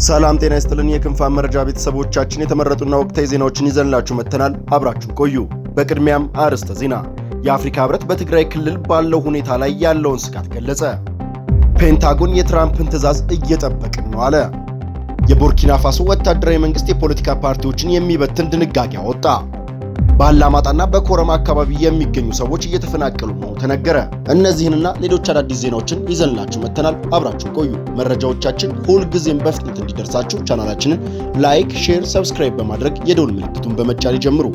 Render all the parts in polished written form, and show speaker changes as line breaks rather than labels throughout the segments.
ሰላም ጤና ይስጥልን። የክንፋን መረጃ ቤተሰቦቻችን የተመረጡና ወቅታዊ ዜናዎችን ይዘንላችሁ መጥተናል። አብራችሁን ቆዩ። በቅድሚያም አርዕስተ ዜና። የአፍሪካ ህብረት በትግራይ ክልል ባለው ሁኔታ ላይ ያለውን ስጋት ገለጸ። ፔንታጎን የትራምፕን ትዕዛዝ እየጠበቅን ነው አለ። የቡርኪና ፋሶ ወታደራዊ መንግስት የፖለቲካ ፓርቲዎችን የሚበትን ድንጋጌ አወጣ። በአላማጣና በኮረማ አካባቢ የሚገኙ ሰዎች እየተፈናቀሉ መሆኑ ተነገረ። እነዚህንና ሌሎች አዳዲስ ዜናዎችን ይዘንላችሁ መጥተናል። አብራችሁን ቆዩ። መረጃዎቻችን ሁልጊዜም በፍጥነት እንዲደርሳችሁ ቻናላችንን ላይክ፣ ሼር፣ ሰብስክራይብ በማድረግ የደውል ምልክቱን በመጫን ይጀምሩ።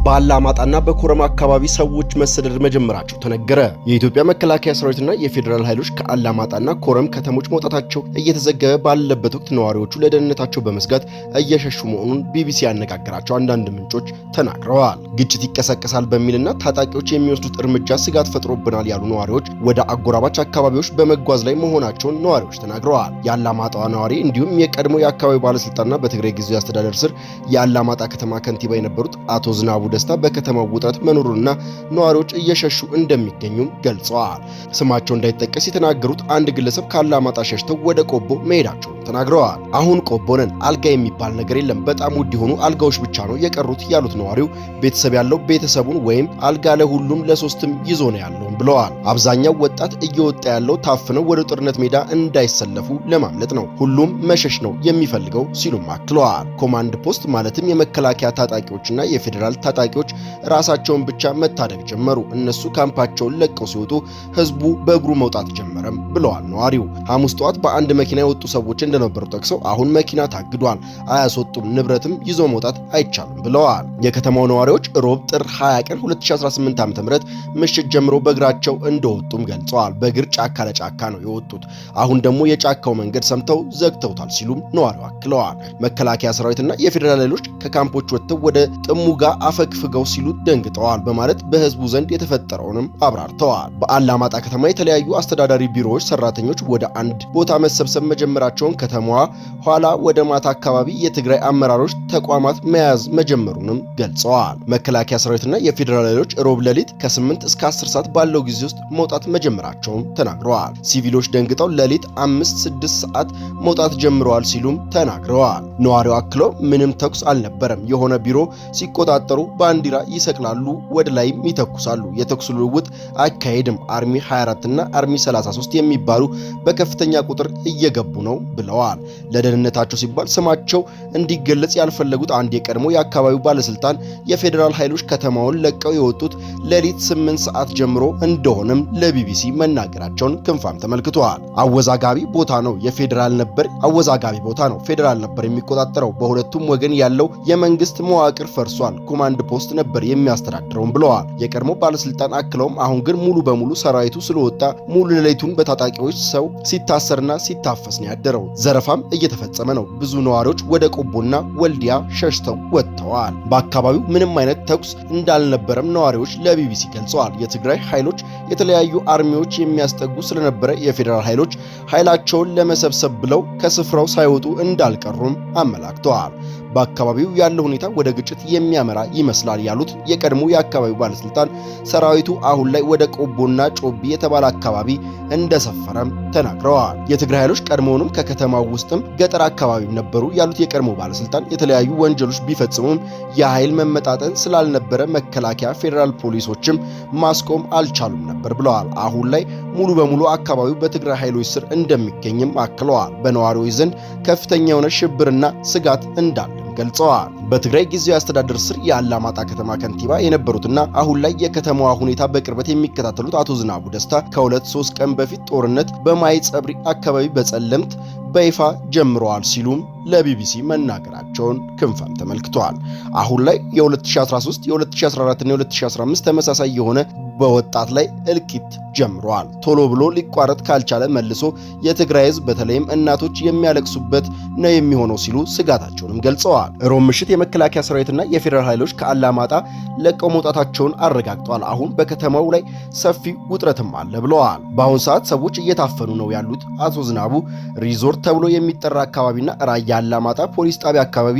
በአላማጣና በኮረማ አካባቢ ሰዎች መሰደድ መጀመራቸው ተነገረ። የኢትዮጵያ መከላከያ ሰራዊትና የፌዴራል ኃይሎች ከአላማጣና ኮረም ከተሞች መውጣታቸው እየተዘገበ ባለበት ወቅት ነዋሪዎቹ ለደህንነታቸው በመስጋት እየሸሹ መሆኑን ቢቢሲ ያነጋገራቸው አንዳንድ ምንጮች ተናግረዋል። ግጭት ይቀሰቀሳል በሚልና ታጣቂዎች የሚወስዱት እርምጃ ስጋት ፈጥሮብናል ያሉ ነዋሪዎች ወደ አጎራባች አካባቢዎች በመጓዝ ላይ መሆናቸውን ነዋሪዎች ተናግረዋል። የአላማጣዋ ነዋሪ እንዲሁም የቀድሞ የአካባቢው ባለስልጣንና በትግራይ ጊዜያዊ አስተዳደር ስር የአላማጣ ከተማ ከንቲባ የነበሩት አቶ ዝናቡ ደስታ በከተማው ውጥረት መኖሩና ነዋሪዎች እየሸሹ እንደሚገኙም ገልጸዋል። ስማቸው እንዳይጠቀስ የተናገሩት አንድ ግለሰብ ከአላማጣ ሸሽተው ወደ ቆቦ መሄዳቸውን ተናግረዋል። አሁን ቆቦ ነን፣ አልጋ የሚባል ነገር የለም፣ በጣም ውድ የሆኑ አልጋዎች ብቻ ነው የቀሩት ያሉት ነዋሪው ቤተሰብ ያለው ቤተሰቡን ወይም አልጋ ለሁሉም ለሶስትም ይዞ ነው ያለው ብለዋል። አብዛኛው ወጣት እየወጣ ያለው ታፍነው ወደ ጦርነት ሜዳ እንዳይሰለፉ ለማምለጥ ነው፣ ሁሉም መሸሽ ነው የሚፈልገው ሲሉም አክለዋል። ኮማንድ ፖስት ማለትም የመከላከያ ታጣቂዎችና የፌዴራል ታጣቂዎች ራሳቸውን ብቻ መታደግ ጀመሩ። እነሱ ካምፓቸውን ለቀው ሲወጡ ህዝቡ በእግሩ መውጣት ጀመረም ብለዋል ነዋሪው። ሐሙስ ጠዋት በአንድ መኪና የወጡ ሰዎች እንደነበሩ ጠቅሰው አሁን መኪና ታግዷል፣ አያስወጡም፣ ንብረትም ይዞ መውጣት አይቻልም ብለዋል። የከተማው ነዋሪዎች ሮብ ጥር 20 ቀን 2018 ዓ.ም ምሽት ጀምሮ በእግራቸው እንደወጡም ገልጸዋል። በእግር ጫካ ለጫካ ነው የወጡት። አሁን ደግሞ የጫካው መንገድ ሰምተው ዘግተውታል ሲሉም ነዋሪው አክለዋል። መከላከያ ሰራዊትና የፌዴራል ኃይሎች ከካምፖች ወጥተው ወደ ጥሙጋ አፈግፍገው ሲሉ ደንግጠዋል በማለት በህዝቡ ዘንድ የተፈጠረውንም አብራርተዋል። በአላማጣ ከተማ የተለያዩ አስተዳዳሪ ቢሮዎች ሰራተኞች ወደ አንድ ቦታ መሰብሰብ መጀመራቸውን ከተማዋ ኋላ ወደ ማታ አካባቢ የትግራይ አመራሮች ተቋማት መያዝ መጀመሩንም ገልጸዋል። መከላከያ ሰራዊትና የፌዴራል ኃይሎች ሮብ ሌሊት ከ8 እስከ 10 ሰዓት ባለው ጊዜ ውስጥ መውጣት መጀመራቸውን ተናግረዋል። ሲቪሎች ደንግጠው ሌሊት 5-6 ሰዓት መውጣት ጀምረዋል ሲሉም ተናግረዋል። ነዋሪው አክለው ምንም ተኩስ አልነበረም፣ የሆነ ቢሮ ሲቆጣጠሩ ባንዲራ ይሰቅላሉ፣ ወደ ላይም ይተኩሳሉ፣ የተኩስ ልውውጥ አካሄድም አርሚ 24 እና አርሚ 33 የሚባሉ በከፍተኛ ቁጥር እየገቡ ነው ብለዋል። ለደህንነታቸው ሲባል ስማቸው እንዲገለጽ ያልፈለጉት አንድ የቀድሞ የአካባቢው ባለስልጣን የፌዴራል ኃይሎች ከተማውን ለቀው የወጡት ሌሊት 8 ሰዓት ጀምሮ እንደሆነም ለቢቢሲ መናገራቸውን ክንፋም ተመልክቷል። አወዛጋቢ ቦታ ነው፣ የፌዴራል ነበር አወዛጋቢ ቦታ ነው፣ ፌዴራል ነበር የሚቆጣጠረው፣ በሁለቱም ወገን ያለው የመንግስት መዋቅር ፈርሷል፣ ኮማንድ ፖስት ነበር የሚያስተዳድረውም ብለዋል። የቀድሞ ባለስልጣን አክለውም አሁን ግን ሙሉ በሙሉ ሰራዊቱ ስለወጣ ሙሉ ሌሊቱን በታጣቂዎች ሰው ሲታሰርና ሲታፈስ ነው ያደረው፣ ዘረፋም እየተፈጸመ ነው፣ ብዙ ነዋሪዎች ወደ ቆቦና ወልዲያ ሸሽተው ወጥተዋል፣ በአካባቢው ምንም አይነት ተኩስ እንዳልነበረም ነዋሪዎች ለቢቢሲ ገልጸዋል። የትግራይ ኃይሎች የተለያዩ አርሚዎች የሚያስጠጉ ስለነበረ የፌዴራል ኃይሎች ኃይላቸውን ለመሰብሰብ ብለው ከስፍራው ሳይወጡ እንዳልቀሩም አመላክተዋል። በአካባቢው ያለው ሁኔታ ወደ ግጭት የሚያመራ ይመስላል ያሉት የቀድሞ የአካባቢው ባለስልጣን ሰራዊቱ አሁን ላይ ወደ ቆቦና ጮቢ የተባለ አካባቢ እንደሰፈረም ተናግረዋል። የትግራይ ኃይሎች ቀድሞውንም ከከተማው ውስጥም ገጠር አካባቢ ነበሩ ያሉት የቀድሞ ባለስልጣን የተለያዩ ወንጀሎች ቢፈጽሙም የኃይል መመጣጠን ስላልነበረ መከላከያ፣ ፌዴራል ፖሊሶችም ማስቆም አልቻሉም ነበር ብለዋል። አሁን ላይ ሙሉ በሙሉ አካባቢው በትግራይ ኃይሎች ስር እንደሚገኝም አክለዋል። በነዋሪዎች ዘንድ ከፍተኛ የሆነ ሽብርና ስጋት እንዳለ ገልጸዋል። በትግራይ ጊዜያዊ አስተዳደር ስር የአላማጣ ከተማ ከንቲባ የነበሩትና አሁን ላይ የከተማዋ ሁኔታ በቅርበት የሚከታተሉት አቶ ዝናቡ ደስታ ከ2-3 ቀን በፊት ጦርነት በማይጸብሪ አካባቢ በጸለምት በይፋ ጀምረዋል ሲሉም ለቢቢሲ መናገራቸውን ክንፋም ተመልክተዋል። አሁን ላይ የ2013 የ2014 እና የ2015 ተመሳሳይ የሆነ በወጣት ላይ እልቂት ጀምሯል። ቶሎ ብሎ ሊቋረጥ ካልቻለ መልሶ የትግራይ ህዝብ በተለይም እናቶች የሚያለቅሱበት ነው የሚሆነው ሲሉ ስጋታቸውንም ገልጸዋል። ሮብ ምሽት የመከላከያ ሰራዊትና የፌዴራል ኃይሎች ከአላማጣ ለቀው መውጣታቸውን አረጋግጠዋል። አሁን በከተማው ላይ ሰፊ ውጥረትም አለ ብለዋል። በአሁኑ ሰዓት ሰዎች እየታፈኑ ነው ያሉት አቶ ዝናቡ ሪዞርት ተብሎ የሚጠራ አካባቢና ራያ አላማጣ ፖሊስ ጣቢያ አካባቢ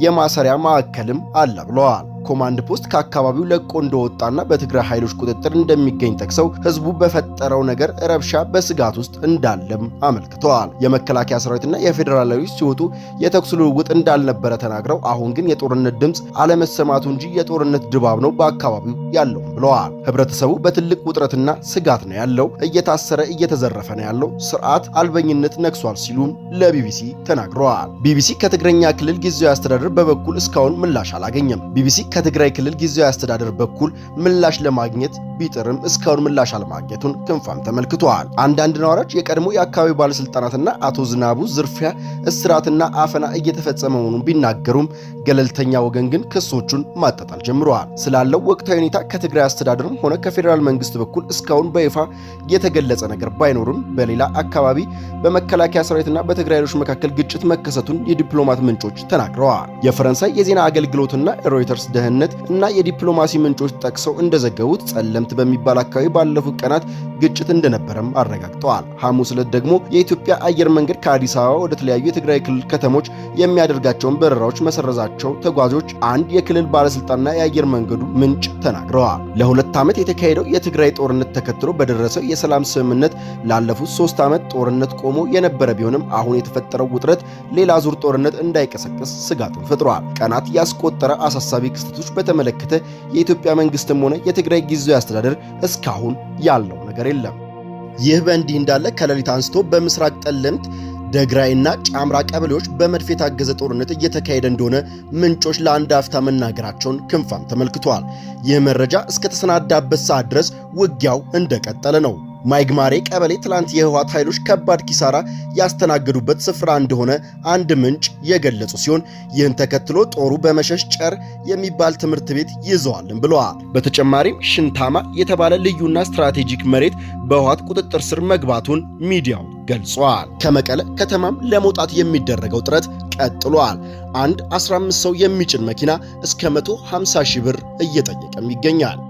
የማሰሪያ ማዕከልም አለ ብለዋል። ኮማንድ ፖስት ከአካባቢው ለቆ እንደወጣና በትግራይ ኃይሎች ቁጥጥር እንደሚገኝ ጠቅሰው ህዝቡ በፈጠረው ነገር ረብሻ በስጋት ውስጥ እንዳለም አመልክተዋል። የመከላከያ ሰራዊትና የፌዴራላዊ ሲወጡ የተኩስ ልውውጥ እንዳልነበረ ተናግረው አሁን ግን የጦርነት ድምፅ አለመሰማቱ እንጂ የጦርነት ድባብ ነው በአካባቢው ያለው ብለዋል። ህብረተሰቡ በትልቅ ውጥረትና ስጋት ነው ያለው፣ እየታሰረ እየተዘረፈ ነው ያለው፣ ስርዓት አልበኝነት ነግሷል ሲሉም ለቢቢሲ ተናግረዋል። ቢቢሲ ከትግረኛ ክልል ጊዜያዊ አስተዳደር በበኩል እስካሁን ምላሽ አላገኘም። ቢቢሲ ከትግራይ ክልል ጊዜያዊ አስተዳደር በኩል ምላሽ ለማግኘት ቢጥርም እስካሁን ምላሽ አለማግኘቱን ክንፋም ተመልክቷል። አንዳንድ ነዋሪዎች የቀድሞ የአካባቢው ባለስልጣናትና አቶ ዝናቡ ዝርፊያ፣ እስራትና አፈና እየተፈጸመ መሆኑን ቢናገሩም ገለልተኛ ወገን ግን ክሶቹን ማጣጣል ጀምረዋል። ስላለው ወቅታዊ ሁኔታ ከትግራይ አስተዳደርም ሆነ ከፌዴራል መንግስት በኩል እስካሁን በይፋ የተገለጸ ነገር ባይኖርም በሌላ አካባቢ በመከላከያ ሰራዊትና በትግራይ ኃይሎች መካከል ግጭት መከሰቱን የዲፕሎማት ምንጮች ተናግረዋል። የፈረንሳይ የዜና አገልግሎትና ሮይተርስ ደህንነት እና የዲፕሎማሲ ምንጮች ጠቅሰው እንደዘገቡት ጸለምት በሚባል አካባቢ ባለፉት ቀናት ግጭት እንደነበረም አረጋግጠዋል። ሐሙስ ዕለት ደግሞ የኢትዮጵያ አየር መንገድ ከአዲስ አበባ ወደ ተለያዩ የትግራይ ክልል ከተሞች የሚያደርጋቸውን በረራዎች መሰረዛቸው ተጓዦች አንድ የክልል ባለስልጣንና የአየር መንገዱ ምንጭ ተናግረዋል። ለ2 ዓመት የተካሄደው የትግራይ ጦርነት ተከትሎ በደረሰው የሰላም ስምምነት ላለፉት 3 ዓመት ጦርነት ቆሞ የነበረ ቢሆንም አሁን የተፈጠረው ውጥረት ሌላ ዙር ጦርነት እንዳይቀሰቅስ ስጋትን ፈጥሯል። ቀናት ያስቆጠረ አሳሳቢ ክስተቶች በተመለከተ የኢትዮጵያ መንግስትም ሆነ የትግራይ ጊዜያዊ አስተዳደር እስካሁን ያለው ነገር የለም። ይህ በእንዲህ እንዳለ ከሌሊት አንስቶ በምስራቅ ጠለምት ደግራይና ጫምራ ቀበሌዎች በመድፍ የታገዘ ጦርነት እየተካሄደ እንደሆነ ምንጮች ለአንድ አፍታ መናገራቸውን ክንፋም ተመልክቷል። ይህ መረጃ እስከተሰናዳበት ሰዓት ድረስ ውጊያው እንደቀጠለ ነው። ማይግማሬ ቀበሌ ትላንት የህወሓት ኃይሎች ከባድ ኪሳራ ያስተናገዱበት ስፍራ እንደሆነ አንድ ምንጭ የገለጹ ሲሆን ይህን ተከትሎ ጦሩ በመሸሽ ጨር የሚባል ትምህርት ቤት ይዘዋልን ብለዋል። በተጨማሪም ሽንታማ የተባለ ልዩና ስትራቴጂክ መሬት በህወሓት ቁጥጥር ስር መግባቱን ሚዲያው ገልጿል። ከመቀለ ከተማም ለመውጣት የሚደረገው ጥረት ቀጥሏል። አንድ 15 ሰው የሚጭን መኪና እስከ 150 ሺህ ብር እየጠየቀም ይገኛል።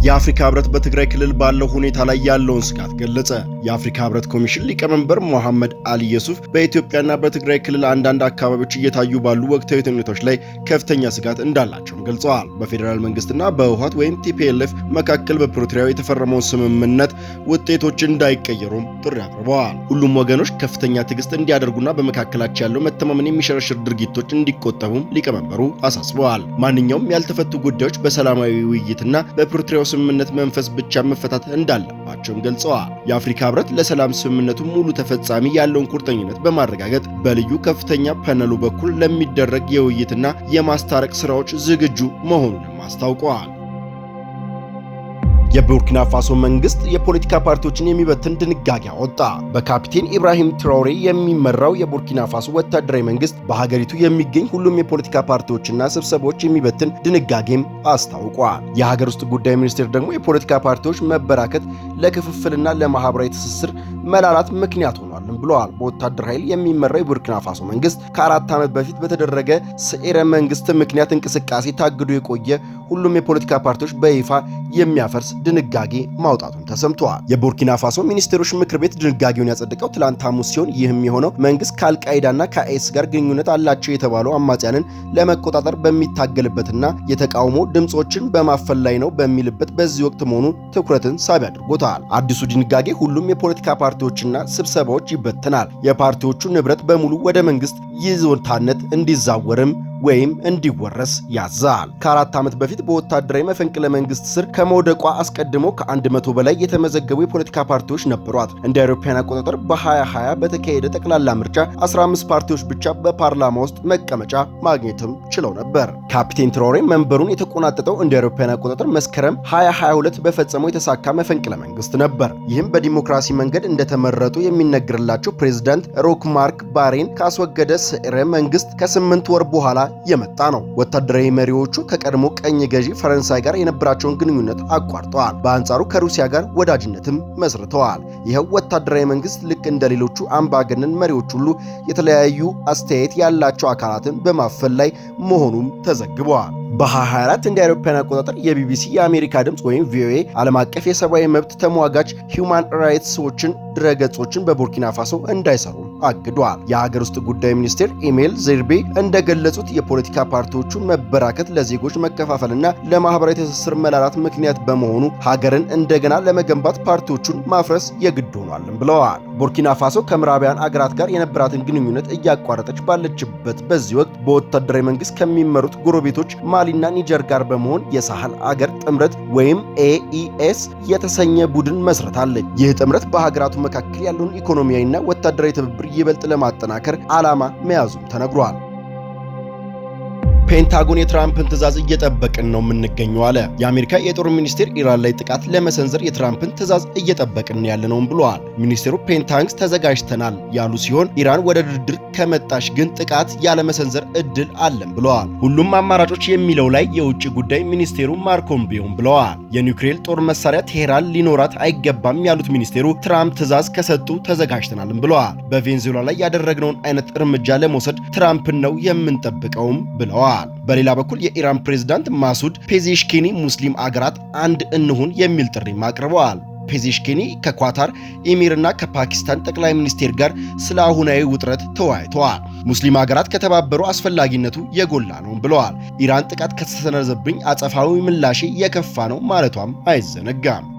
የአፍሪካ ህብረት በትግራይ ክልል ባለው ሁኔታ ላይ ያለውን ስጋት ገለጸ። የአፍሪካ ህብረት ኮሚሽን ሊቀመንበር መሐመድ አሊ ዩሱፍ በኢትዮጵያና በትግራይ ክልል አንዳንድ አካባቢዎች እየታዩ ባሉ ወቅታዊ ሁኔታዎች ላይ ከፍተኛ ስጋት እንዳላቸውም ገልጸዋል። በፌዴራል መንግስትና በህወሓት ወይም ቲፒኤልኤፍ መካከል በፕሪቶሪያ የተፈረመውን ስምምነት ውጤቶች እንዳይቀየሩም ጥሪ አቅርበዋል። ሁሉም ወገኖች ከፍተኛ ትዕግስት እንዲያደርጉና በመካከላቸው ያለው መተማመን የሚሸረሽር ድርጊቶች እንዲቆጠቡም ሊቀመንበሩ አሳስበዋል። ማንኛውም ያልተፈቱ ጉዳዮች በሰላማዊ ውይይትና በፕሪቶሪያው ስምምነት መንፈስ ብቻ መፈታት እንዳለባቸውም ገልጸዋል። የአፍሪካ ህብረት ለሰላም ስምምነቱ ሙሉ ተፈጻሚ ያለውን ቁርጠኝነት በማረጋገጥ በልዩ ከፍተኛ ፓነሉ በኩል ለሚደረግ የውይይትና የማስታረቅ ስራዎች ዝግጁ መሆኑንም አስታውቀዋል። የቡርኪና ፋሶ መንግስት የፖለቲካ ፓርቲዎችን የሚበትን ድንጋጌ አወጣ። በካፒቴን ኢብራሂም ትራውሬ የሚመራው የቡርኪና ፋሶ ወታደራዊ መንግስት በሀገሪቱ የሚገኝ ሁሉም የፖለቲካ ፓርቲዎችና ስብሰባዎች የሚበትን ድንጋጌም አስታውቋል። የሀገር ውስጥ ጉዳይ ሚኒስቴር ደግሞ የፖለቲካ ፓርቲዎች መበራከት ለክፍፍልና ለማህበራዊ ትስስር መላላት ምክንያት ሆኗል ብለዋል። በወታደር ኃይል የሚመራው የቡርኪና ፋሶ መንግስት ከ4 ዓመት በፊት በተደረገ ስዕረ መንግስት ምክንያት እንቅስቃሴ ታግዶ የቆየ ሁሉም የፖለቲካ ፓርቲዎች በይፋ የሚያፈርስ ድንጋጌ ማውጣቱን ተሰምቷል። የቡርኪና ፋሶ ሚኒስቴሮች ምክር ቤት ድንጋጌውን ያጸደቀው ትላንት ሐሙስ ሲሆን ይህም የሆነው መንግስት ከአልቃይዳና ከአይኤስ ጋር ግንኙነት አላቸው የተባሉ አማጽያንን ለመቆጣጠር በሚታገልበትና የተቃውሞ ድምጾችን በማፈን ላይ ነው በሚልበት በዚህ ወቅት መሆኑን ትኩረትን ሳቢ አድርጎታል። አዲሱ ድንጋጌ ሁሉም የፖለቲካ ፓርቲዎችና ስብሰባዎች ይበተናል። የፓርቲዎቹ ንብረት በሙሉ ወደ መንግስት ይዞታነት እንዲዛወርም ወይም እንዲወረስ ያዛል። ከ4 ዓመት በፊት በወታደራዊ መፈንቅለ መንግስት ስር ከመውደቋ አስቀድሞ ከ100 በላይ የተመዘገቡ የፖለቲካ ፓርቲዎች ነበሯት። እንደ አውሮፓውያን አቆጣጠር በ2020 በተካሄደ ጠቅላላ ምርጫ 15 ፓርቲዎች ብቻ በፓርላማ ውስጥ መቀመጫ ማግኘትም ችለው ነበር። ካፒቴን ትራውሬ መንበሩን የተቆናጠጠው እንደ አውሮፓውያን አቆጣጠር መስከረም 2022 በፈጸመው የተሳካ መፈንቅለ መንግስት ነበር። ይህም በዲሞክራሲ መንገድ እንደተመረጡ የሚነገርላቸው ፕሬዝዳንት ሮክማርክ ባሬን ካስወገደ ስዕረ መንግስት ከ8 ወር በኋላ የመጣ ነው። ወታደራዊ መሪዎቹ ከቀድሞ ቀኝ ገዢ ፈረንሳይ ጋር የነበራቸውን ግንኙነት አቋርጠዋል። በአንጻሩ ከሩሲያ ጋር ወዳጅነትም መስርተዋል። ይኸው ወታደራዊ መንግስት ልክ እንደ ሌሎቹ አምባገነን መሪዎች ሁሉ የተለያዩ አስተያየት ያላቸው አካላትን በማፈን ላይ መሆኑም ተዘግበዋል። በ2024 እንደ አውሮፓውያን አቆጣጠር የቢቢሲ የአሜሪካ ድምፅ ወይም ቪኦኤ ዓለም አቀፍ የሰብአዊ መብት ተሟጋች ሂውማን ራይትስ ዎችን ድረገጾችን በቡርኪና ፋሶ እንዳይሰሩ አግዷል። የሀገር ውስጥ ጉዳይ ሚኒስቴር ኢሜል ዜርቤ እንደገለጹት የፖለቲካ ፓርቲዎቹ መበራከት ለዜጎች መከፋፈልና ለማህበራዊ ትስስር መላላት ምክንያት በመሆኑ ሀገርን እንደገና ለመገንባት ፓርቲዎቹን ማፍረስ የግድ ሆኗልም ብለዋል። ቡርኪና ፋሶ ከምዕራባውያን አገራት ጋር የነበራትን ግንኙነት እያቋረጠች ባለችበት በዚህ ወቅት በወታደራዊ መንግስት ከሚመሩት ጎረቤቶች ማሊና ኒጀር ጋር በመሆን የሳህል አገር ጥምረት ወይም ኤኢኤስ የተሰኘ ቡድን መስርታለች። ይህ ጥምረት በሀገራቱ መካከል ያለውን ኢኮኖሚያዊና ወታደራዊ ትብብር ይበልጥ ለማጠናከር ዓላማ መያዙም ተነግሯል። ፔንታጎን የትራምፕን ትዕዛዝ እየጠበቅን ነው የምንገኘው አለ። የአሜሪካ የጦር ሚኒስቴር ኢራን ላይ ጥቃት ለመሰንዘር የትራምፕን ትዕዛዝ እየጠበቅን ያለነውም ብለዋል። ሚኒስቴሩ ፔንታንግስ ተዘጋጅተናል ያሉ ሲሆን ኢራን ወደ ድርድር ከመጣች ግን ጥቃት ያለመሰንዘር እድል አለን ብለዋል። ሁሉም አማራጮች የሚለው ላይ የውጭ ጉዳይ ሚኒስቴሩ ማርኮ ሩቢዮ ብለዋል። የኒውክሌር ጦር መሳሪያ ቴሄራን ሊኖራት አይገባም ያሉት ሚኒስቴሩ ትራምፕ ትዕዛዝ ከሰጡ ተዘጋጅተናልም ብለዋል። በቬንዙዌላ ላይ ያደረግነውን አይነት እርምጃ ለመውሰድ ትራምፕን ነው የምንጠብቀውም ብለዋል። በሌላ በኩል የኢራን ፕሬዝዳንት ማሱድ ፔዜሽኪኒ ሙስሊም አገራት አንድ እንሁን የሚል ጥሪ አቅርበዋል። ፔዜሽኪኒ ከኳታር ኢሚርና ከፓኪስታን ጠቅላይ ሚኒስቴር ጋር ስለ አሁናዊ ውጥረት ተወያይተዋል። ሙስሊም አገራት ከተባበሩ አስፈላጊነቱ የጎላ ነው ብለዋል። ኢራን ጥቃት ከተሰነዘረብኝ አጸፋዊ ምላሼ የከፋ ነው ማለቷም አይዘነጋም።